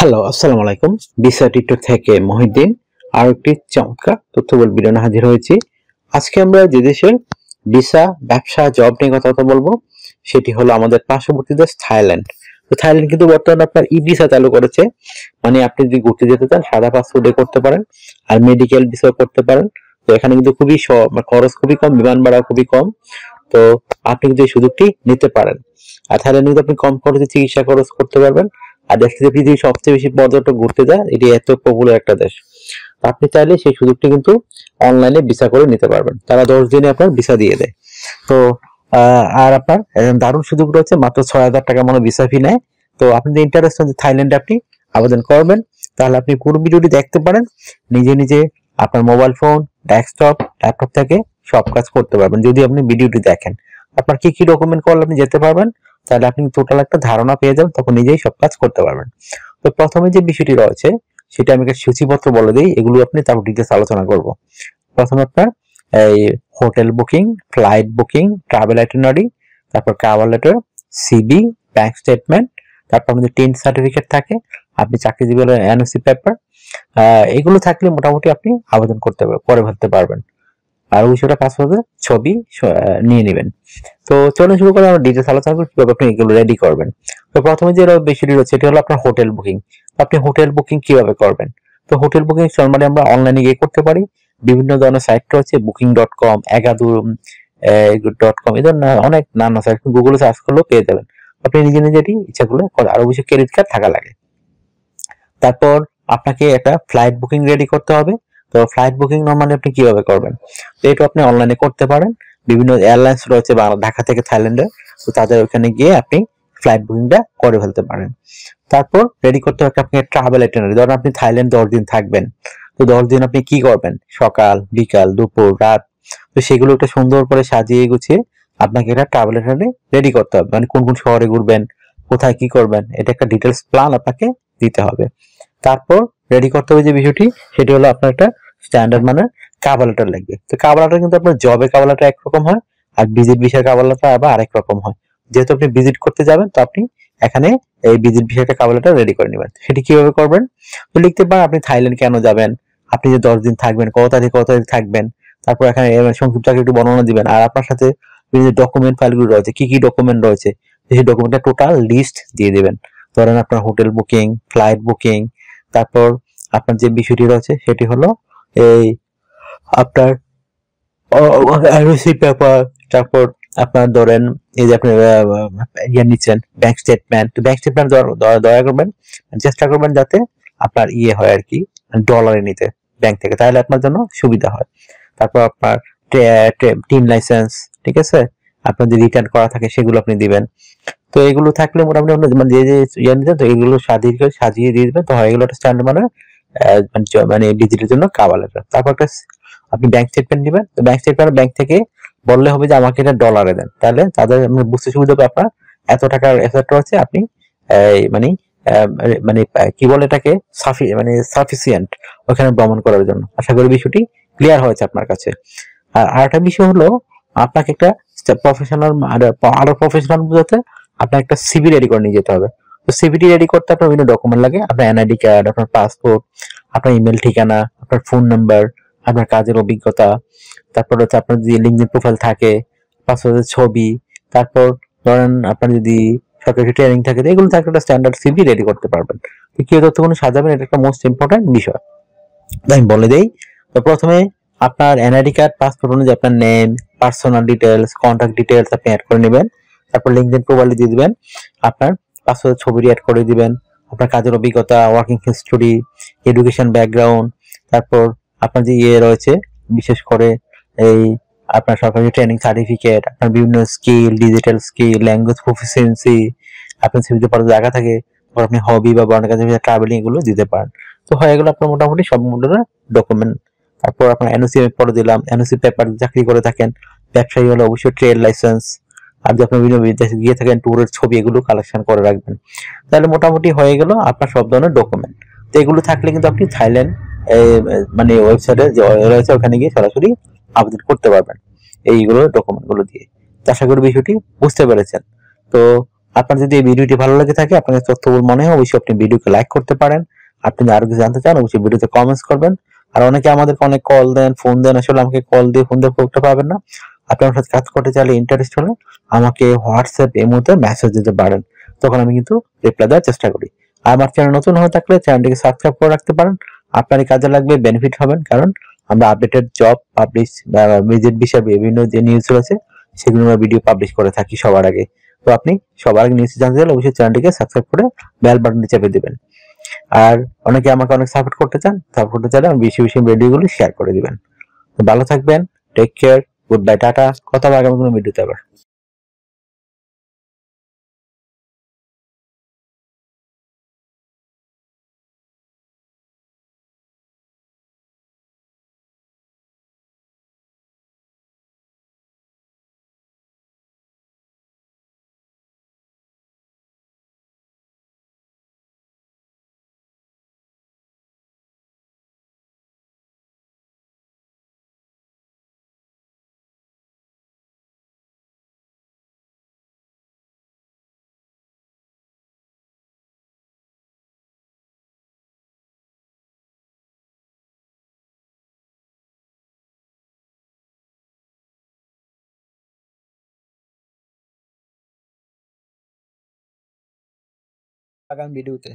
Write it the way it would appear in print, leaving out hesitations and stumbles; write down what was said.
Hello, আসসালামু আলাইকুম। Visa TikTok থেকে মহিউদ্দিন আর একটি চমৎকার তথ্যবহুল ভিডিও নিয়ে হাজির হয়েছি। আজকে আমরা যে দেশের ভিসা, ব্যবসা, জব নিয়ে কথা বলবো সেটি হলো আমাদের পার্শ্ববর্তী দেশ থাইল্যান্ড। তো থাইল্যান্ড কিন্তু বর্তমানে আপনার ই ভিসা চালু করেছে, মানে আপনি যদি ঘুরতে যেতে চান সাদা পাসপোর্টে করতে পারেন, আর মেডিকেল ভিসা করতে পারেন। তো এখানে কিন্তু খুবই খরচ খুবই কম, বিমান ভাড়া খুবই কম। তো আপনি কিন্তু এই সুযোগটি নিতে পারেন। আর থাইল্যান্ডে কিন্তু আপনি কম খরচে চিকিৎসা খরচ করতে পারবেন। আর দেশটি পৃথিবীর সবচেয়ে বেশি পর্যটক ঘুরতে যায়, এটি এত পপুলার একটা দেশ। আপনি চাইলে সেই সুযোগটি কিন্তু অনলাইনে ভিসা করে নিতে পারবেন, তারা 10 দিনে আপনার ভিসা দিয়ে দেয়। তো আর আপনার দারুণ সুযোগ রয়েছে, মাত্র 6,000 টাকা মনে ভিসা ফি নেয়। তো আপনি যদি ইন্টারেস্ট হন যে থাইল্যান্ডে আপনি আবেদন করবেন, তাহলে আপনি পুরো ভিডিওটি দেখতে পারেন। নিজে নিজে আপনার মোবাইল ফোন, ডেস্কটপ, ল্যাপটপ থেকে সব কাজ করতে পারবেন যদি আপনি ভিডিওটি দেখেন। আপনার কি কি ডকুমেন্ট করলে আপনি যেতে পারবেন, তাহলে আপনি টোটাল একটা ধারণা পেয়ে যাবেন, তখন নিজেই সব কাজ করতে পারবেন। তো প্রথমে যে বিষয়টি রয়েছে সেটা আমি একটা সূচিপত্র বলে দিই, এগুলো আপনি তারপর ডিটেলস আলোচনা করব। প্রথমে আপনার এই hotel booking, flight booking, travel itinerary, তারপর cover letter, CV, bank statement, তারপর আমাদের টেন্থ সার্টিফিকেট থাকে, আপনি চাকরিজীবী হলে এনওসি পেপার, এগুলো থাকলে মোটামুটি আপনি আবেদন করে ফেলতে পারবেন। আর বিষয়টা কাজ হবে, ছবি নিয়ে নেবেন। তো চলুন শুরু করে আমরা ডিটেলস আলোচনা করি কিভাবে আপনি এগুলো রেডি করবেন। তো প্রথমে যে বিষয়টি রয়েছে সেটি হলো আপনার হোটেল বুকিং। আপনি হোটেল বুকিং কিভাবে করবেন? তো হোটেল বুকিং নরমালি আমরা অনলাইনে গিয়ে করতে পারি। বিভিন্ন ধরনের সাইট রয়েছে, বুকিং.com, এগাদু.com, এই ধরনের অনেক নানা সাইট, গুগলে সার্চ করলেও পেয়ে যাবেন। আপনি নিজে নিজে এটি ইচ্ছা করলে আর অবশ্যই ক্রেডিট কার্ড থাকা লাগে। তারপর আপনাকে একটা ফ্লাইট বুকিং রেডি করতে হবে। তো ফ্লাইট বুকিং নরমালি আপনি কিভাবে করবেন? তো এটা আপনি অনলাইনে করতে পারেন। বিভিন্ন এয়ারলাইন্স রয়েছে ঢাকা থেকে থাইল্যান্ডে, তো তাদের ওখানে গিয়ে আপনি ফ্লাইট বুকিংটা করে ফেলতে পারেন। তারপর রেডি করতে হবে আপনি ট্রাভেল আইটিনারি। ধরেন আপনি থাইল্যান্ড 10 দিন থাকবেন, তো 10 দিন আপনি কি করবেন, সকাল, বিকাল, দুপুর, রাত, তো সেগুলো একটা সুন্দর করে সাজিয়ে গুছিয়ে আপনাকে একটা ট্রাভেল আইটিনারি রেডি করতে হবে। মানে কোন কোন শহরে ঘুরবেন, কোথায় কি করবেন, এটা একটা ডিটেলস প্ল্যান আপনাকে দিতে হবে। তারপর রেডি করতে হবে যে বিষয়টি, সেটি হলো আপনার একটা স্ট্যান্ডার্ড মানের কভার লেটার লাগবে। তো কভার লেটার কিন্তু আপনার জবে কভার লেটার একরকম হয়, আর ভিজিট ভিসার কভার লেটার আবার আরেক রকম হয়। যেহেতু আপনি ভিজিট করতে যাবেন, তো আপনি এখানে এই ভিজিট ভিসাটা কভার লেটার রেডি করে নেবেন। সেটি কিভাবে করবেন? তো লিখতে পারেন আপনি থাইল্যান্ড কেন যাবেন, আপনি যে 10 দিন থাকবেন, কত তারিখ থাকবেন, তারপর এখানে সংক্ষিপ্ত একটু বর্ণনা দিবেন। আর আপনার সাথে বিভিন্ন ডকুমেন্ট ফাইলগুলো রয়েছে, কি কি ডকুমেন্ট রয়েছে, সেই ডকুমেন্টটা টোটাল লিস্ট দিয়ে দিবেন। ধরেন আপনার হোটেল বুকিং, ফ্লাইট বুকিং, তারপর আপনার যে বিষয়টি রয়েছে সেটি হলো এই আপনার এনওসি পেপার, তারপর আপনার ধরেন এই যে আপনি ইয়ে নিচ্ছেন ব্যাংক স্টেটমেন্ট। তো ব্যাংক স্টেটমেন্ট দয়া করবেন, চেষ্টা করবেন যাতে আপনার ইয়ে হয় আর কি, ডলারে নিতে ব্যাংক থেকে, তাহলে আপনার জন্য সুবিধা হয়। তারপর আপনার টিন লাইসেন্স, ঠিক আছে, আপনার যে রিটার্ন করা থাকে সেগুলো আপনি দিবেন। তো এগুলো থাকলে মোটামুটি আপনার মানে যে ইয়ে নিতেন, তো এগুলো সাজিয়ে দিয়ে দিবেন। তো হয় এগুলো একটা স্ট্যান্ডার্ড মানে ডিজিটের জন্য কভার লেটার। তারপর একটা আপনি ব্যাংক স্টেটমেন্ট দিবেন। তো ব্যাংক স্টেটমেন্ট ব্যাংক থেকে বললে হবে যে আমাকে এটা ডলারে দেন, তাহলে তাদের বুঝতে সুবিধা হবে আপনার এত টাকার এসেট রয়েছে, আপনি মানে মানে কি বলে এটাকে, সাফিসিয়েন্ট ওখানে ভ্রমণ করার জন্য। আশা করি বিষয়টি ক্লিয়ার হয়েছে আপনার কাছে। আর আরেকটা বিষয় হলো, আপনাকে একটা প্রফেশনাল আরো প্রফেশনাল বোঝাতে আপনার একটা সিভি রেডি করে নিয়ে যেতে হবে। তো সিভিটি রেডি করতে আপনার বিভিন্ন ডকুমেন্ট লাগে, আপনার এনআইডি কার্ড, আপনার পাসপোর্ট, আপনার ইমেল ঠিকানা, আপনার ফোন নাম্বার, আপনার কাজের অভিজ্ঞতা, তারপর হচ্ছে আপনার যদি লিঙ্কডিন প্রোফাইল থাকে, পাসপোর্টের ছবি, তারপর ধরেন আপনার যদি সরকারি ট্রেনিং থাকে, এগুলো থাকে একটা স্ট্যান্ডার্ড সিভি রেডি করতে পারবেন। তো কি তথ্যগুলো সাজাবেন, এটা একটা মোস্ট ইম্পর্টেন্ট বিষয়, আমি বলে দেই। তো প্রথমে আপনার এনআইডি কার্ড, পাসপোর্ট অনুযায়ী আপনার name, personal details, contact details আপনি অ্যাড করে নেবেন। তারপর লিঙ্কডিন প্রোফাইলে দিয়ে দিবেন, আপনার পাসপোর্টের ছবিটি অ্যাড করে দিবেন, আপনার কাজের অভিজ্ঞতা, ওয়ার্কিং হিস্টোরি, এডুকেশন ব্যাকগ্রাউন্ড, তারপর আপনার যে ইয়ে রয়েছে বিশেষ করে এই আপনার সরকারি ট্রেনিং সার্টিফিকেট, আপনার বিভিন্ন skill, digital skill, language proficiency, আপনার সিভিতে পড়ার জায়গা থাকে, তারপর আপনি হবি বা বর্ণের কাছে ট্রাভেলিং এগুলো দিতে পারেন। তো হয়ে গেল আপনার মোটামুটি সব ধরনের ডকুমেন্ট। তারপর আপনার এনওসি পরে দিলাম, এনওসি পেপার, চাকরি করে থাকেন, ব্যবসায়ী হলে অবশ্যই ট্রেড লাইসেন্স, আর যদি আপনি বিভিন্ন বিদেশে গিয়ে থাকেন ট্যুরের ছবি, এগুলো কালেকশন করে রাখবেন। তাহলে মোটামুটি হয়ে গেল আপনার সব ধরনের ডকুমেন্ট। তো এগুলো থাকলে কিন্তু আপনি থাইল্যান্ড মানে ওয়েবসাইটে যে রয়েছে ওখানে গিয়ে সরাসরি আবেদন করতে পারবেন এইগুলো ডকুমেন্ট গুলো দিয়ে। আশা করি বিষয়টি বুঝতে পেরেছেন। তো আপনার যদি এই ভিডিওটি ভালো লেগে থাকে, আপনার তথ্যবহুল মনে হয়, অবশ্যই আপনি ভিডিওকে লাইক করতে পারেন। আপনি যদি আরো কিছু জানতে চান অবশ্যই ভিডিওতে কমেন্টস করবেন। আর অনেকে আমাদেরকে অনেক কল দেন, ফোন দেন, আসলে আমাকে কল দিয়ে ফোন দিয়ে করতে পারবেন না। আপনি আমার সাথে কাজ করতে চাইলে ইন্টারেস্ট হলে আমাকে হোয়াটসঅ্যাপ এমোতে মেসেজ দিতে পারেন, তখন আমি কিন্তু রিপ্লাই দেওয়ার চেষ্টা করি। আর আমার চ্যানেল নতুন হয়ে থাকলে চ্যানেলটিকে সাবস্ক্রাইব করে রাখতে পারেন। আপনারই কাজে লাগবে, বেনিফিট হবেন, কারণ আমরা আপডেটেড জব পাবলিশ বা ভিজিট বিষয়ে বিভিন্ন যে নিউজ রয়েছে সেগুলো আমরা ভিডিও পাবলিশ করে থাকি সবার আগে। তো আপনি সবার আগে নিউজ জানতে চাইলে অবশ্যই চ্যানেলটিকে সাবস্ক্রাইব করে বেল বাটনটি চেপে দিবেন। আর অনেকে আমাকে অনেক সাপোর্ট করতে চান, সাপোর্ট করতে চাইলে আমি বেশি বেশি ভিডিওগুলো শেয়ার করে দিবেন। তো ভালো থাকবেন, take care, good bye, tata. কথা হবে আগামী কোনো ভিডিওতে আবার। আগামী ভিডিওতে